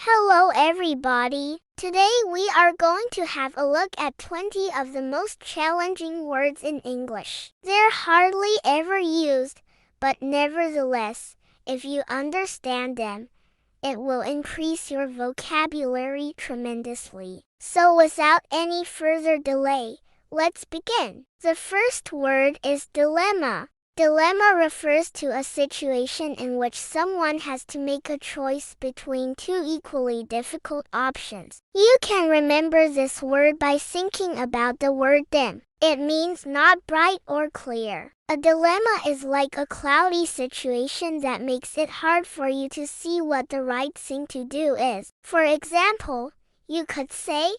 Hello everybody! Today we are going to have a look at 20 of the most challenging words in English. They're hardly ever used, but nevertheless, if you understand them, it will increase your vocabulary tremendously. So without any further delay, let's begin. The first word is dilemma. Dilemma refers to a situation in which someone has to make a choice between two equally difficult options. You can remember this word by thinking about the word dim. It means not bright or clear. A dilemma is like a cloudy situation that makes it hard for you to see what the right thing to do is. For example, you could say,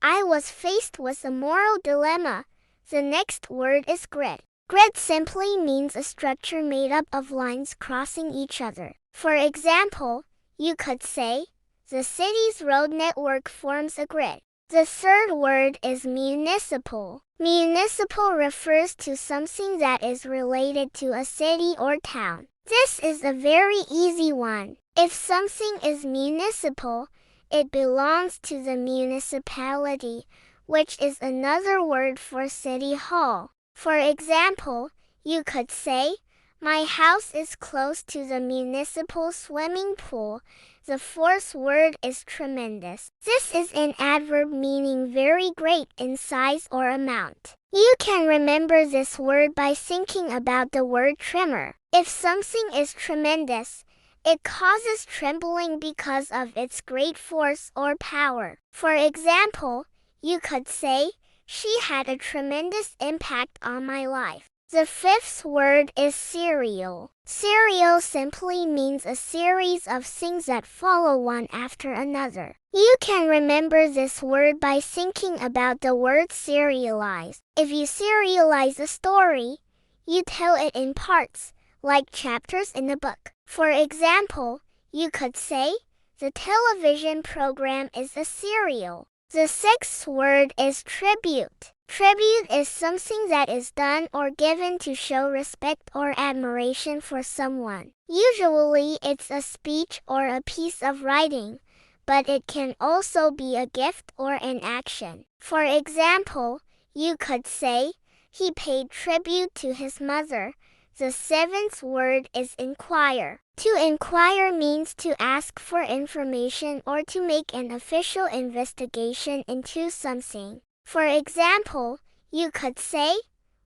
I was faced with a moral dilemma. The next word is grid. Grid simply means a structure made up of lines crossing each other. For example, you could say, the city's road network forms a grid. The third word is municipal. Municipal refers to something that is related to a city or town. This is a very easy one. If something is municipal, it belongs to the municipality, which is another word for city hall. For example, you could say, my house is close to the municipal swimming pool. The fourth word is tremendous. This is an adverb meaning very great in size or amount. You can remember this word by thinking about the word tremor. If something is tremendous, it causes trembling because of its great force or power. For example, you could say, she had a tremendous impact on my life. The fifth word is serial. Serial simply means a series of things that follow one after another. You can remember this word by thinking about the word serialize. If you serialize a story, you tell it in parts, like chapters in a book. For example, you could say, the television program is a serial. The sixth word is tribute. Tribute is something that is done or given to show respect or admiration for someone. Usually it's a speech or a piece of writing, but it can also be a gift or an action. For example, you could say, he paid tribute to his mother. The seventh word is inquire. To inquire means to ask for information or to make an official investigation into something. For example, you could say,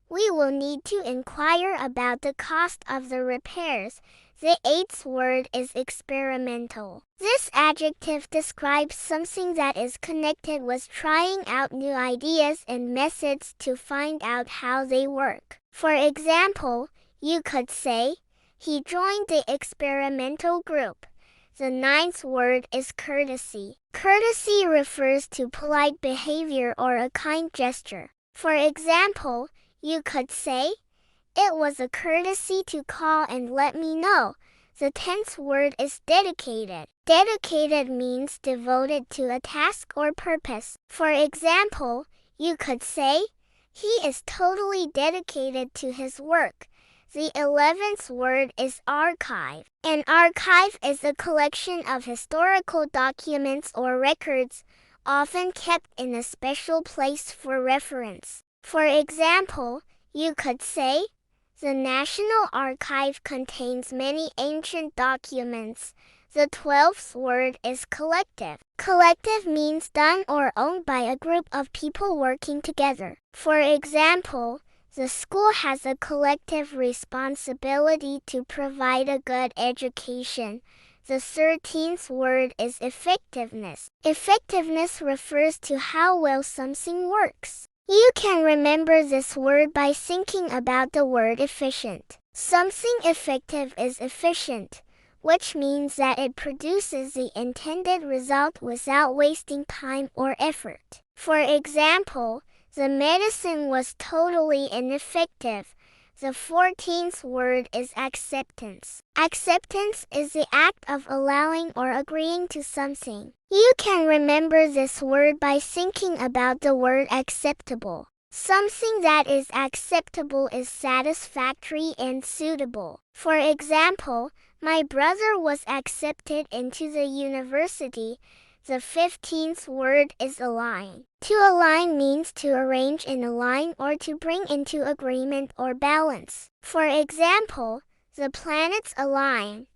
we will need to inquire about the cost of the repairs. The eighth word is experimental. This adjective describes something that is connected with trying out new ideas and methods to find out how they work. For example, you could say, he joined the experimental group. The ninth word is courtesy. Courtesy refers to polite behavior or a kind gesture. For example, you could say, it was a courtesy to call and let me know. The 10th word is dedicated. Dedicated means devoted to a task or purpose. For example, you could say, he is totally dedicated to his work. The 11th word is archive. An archive is a collection of historical documents or records, often kept in a special place for reference. For example, you could say, the National Archive contains many ancient documents. The 12th word is collective. Collective means done or owned by a group of people working together. For example, the school has a collective responsibility to provide a good education. The 13th word is effectiveness. Effectiveness refers to how well something works. You can remember this word by thinking about the word efficient. Something effective is efficient, which means that it produces the intended result without wasting time or effort. For example, the medicine was totally ineffective. The 14th word is acceptance. Acceptance is the act of allowing or agreeing to something. You can remember this word by thinking about the word acceptable. Something that is acceptable is satisfactory and suitable. For example, My brother was accepted into the university. The 15th word is align. To align means to arrange in a line or to bring into agreement or balance. For example, the planets align.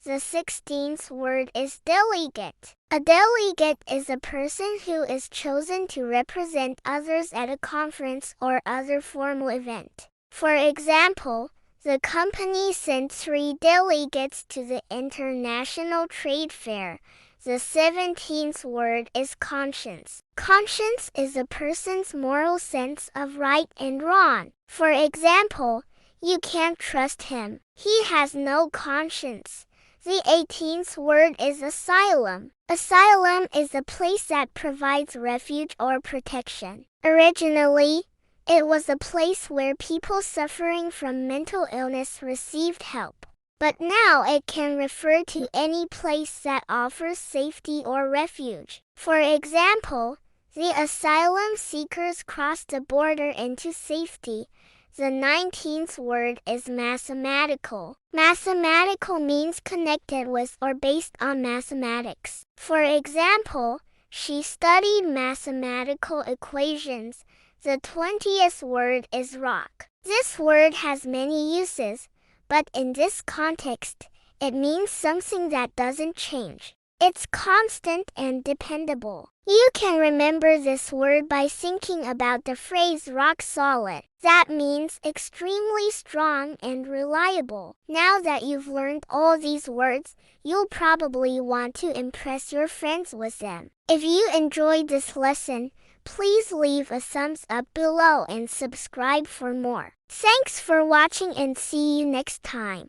The 16th word is delegate. A delegate is a person who is chosen to represent others at a conference or other formal event. For example, the company sent 3 delegates to the International Trade Fair. The 17th word is conscience. Conscience is a person's moral sense of right and wrong. For example, you can't trust him. He has no conscience. The 18th word is asylum. Asylum is a place that provides refuge or protection. Originally, it was a place where people suffering from mental illness received help. But now it can refer to any place that offers safety or refuge. For example, the asylum seekers crossed the border into safety. The 19th word is mathematical. Mathematical means connected with or based on mathematics. For example, she studied mathematical equations. The 20th word is rock. This word has many uses, but in this context, it means something that doesn't change. It's constant and dependable. You can remember this word by thinking about the phrase rock solid. That means extremely strong and reliable. Now that you've learned all these words, you'll probably want to impress your friends with them. If you enjoyed this lesson, please leave a thumbs up below and subscribe for more. Thanks for watching and see you next time.